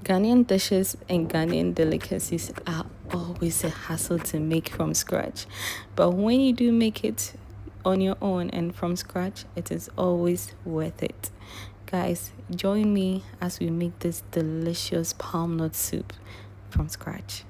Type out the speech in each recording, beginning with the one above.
Ghanaian dishes and Ghanaian delicacies are always a hassle to make from scratch. But when you do make it on your own and from scratch, it is always worth it. Guys, join me as we make this delicious palm soup from scratch.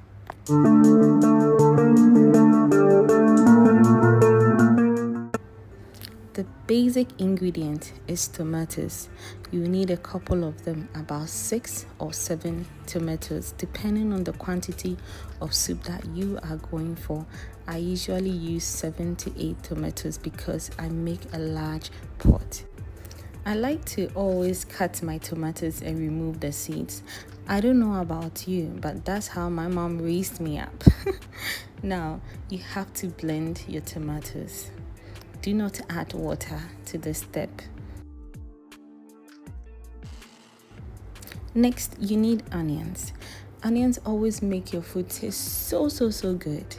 The basic ingredient is tomatoes. You need a couple of them, about 6 or 7 tomatoes, depending on the quantity of soup that you are going for. I usually use 7 to 8 tomatoes because I make a large pot. I like to always cut my tomatoes and remove the seeds. I don't know about you, but that's how my mom raised me up. Now, you have to blend your tomatoes. Do not add water to this step. Next, you need onions. Onions always make your food taste so good.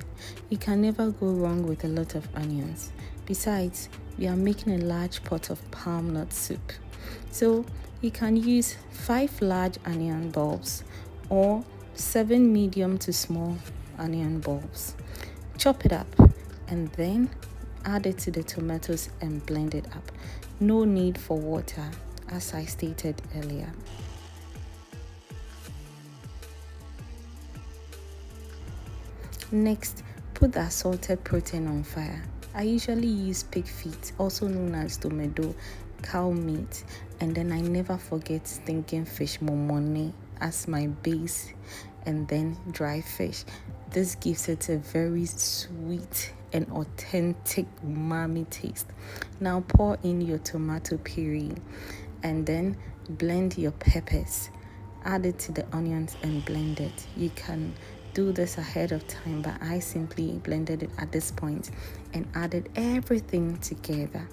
You can never go wrong with a lot of onions. Besides, we are making a large pot of palmnut soup. So you can use 5 large onion bulbs or 7 medium to small onion bulbs. Chop it up and then add it to the tomatoes and blend it up. No need for water, as I stated earlier. Next, put the assorted protein on fire. I usually use pig feet, also known as domedo, cow meat, and then I never forget stinking fish momone as my base, and then dry fish. This gives it a very sweet and authentic umami taste. Now pour in your tomato puree and then blend your peppers. Add it to the onions and blend it. You can do this ahead of time, but I simply blended it at this point and added everything together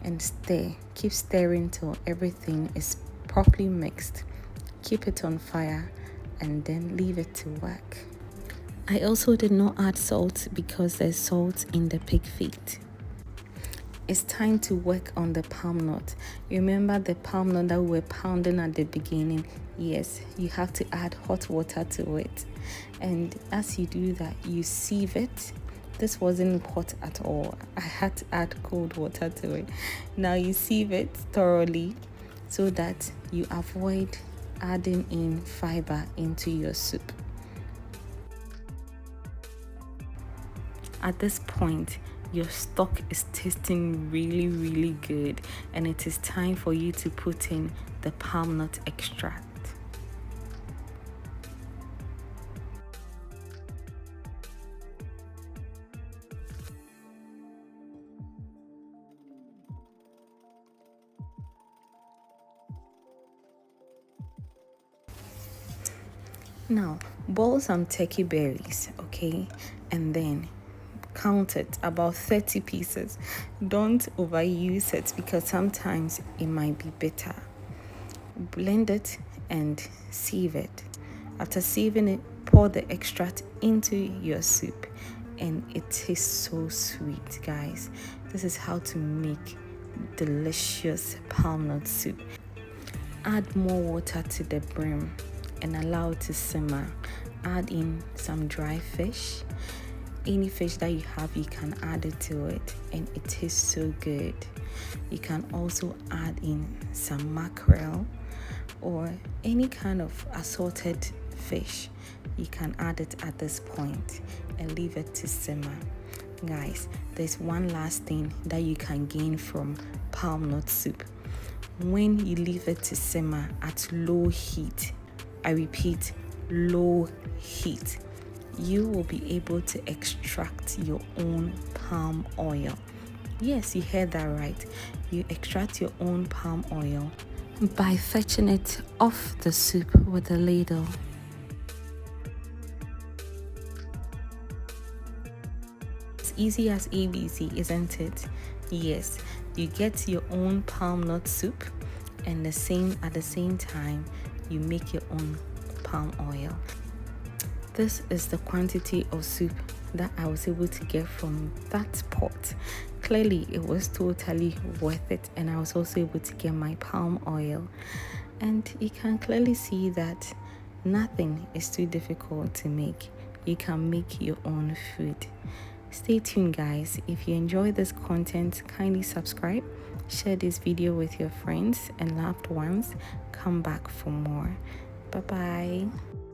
and stir. Keep stirring till everything is properly mixed. Keep it on fire and then leave it to work. I also did not add salt because there's salt in the pig feet. It's time to work on the palm nut. Remember the palm nut that we were pounding at the beginning? Yes, you have to add hot water to it. And as you do that, you sieve it. This wasn't hot at all. I had to add cold water to it. Now you sieve it thoroughly so that you avoid adding in fiber into your soup. At this point, your stock is tasting really good, and it is time for you to put in the palm nut extract. Now, boil some turkey berries, okay? And then count it, about 30 pieces. Don't overuse it because sometimes it might be bitter. Blend it and sieve it. After sieving it, pour the extract into your soup and it tastes so sweet, guys. This is how to make delicious palmnut soup. Add more water to the brim and allow it to simmer. Add in some dry fish. Any fish that you have, you can add it to it and it tastes so good. You can also add in some mackerel or any kind of assorted fish. You can add it at this point and leave it to simmer. Guys, there's one last thing that you can gain from palmnut soup. When you leave it to simmer at low heat, I repeat, low heat, you will be able to extract your own palm oil. Yes, you heard that right. You extract your own palm oil by fetching it off the soup with a ladle. It's easy as ABC, isn't it? Yes, you get your own palmnut soup and at the same time, you make your own palm oil. This is the quantity of soup that I was able to get from that pot. Clearly, it was totally worth it, and I was also able to get my palm oil. And you can clearly see that Nothing is too difficult to make. You can make your own food. Stay tuned, guys. If you enjoy this content, kindly subscribe, share this video with your friends and loved ones. Come back for more. Bye bye.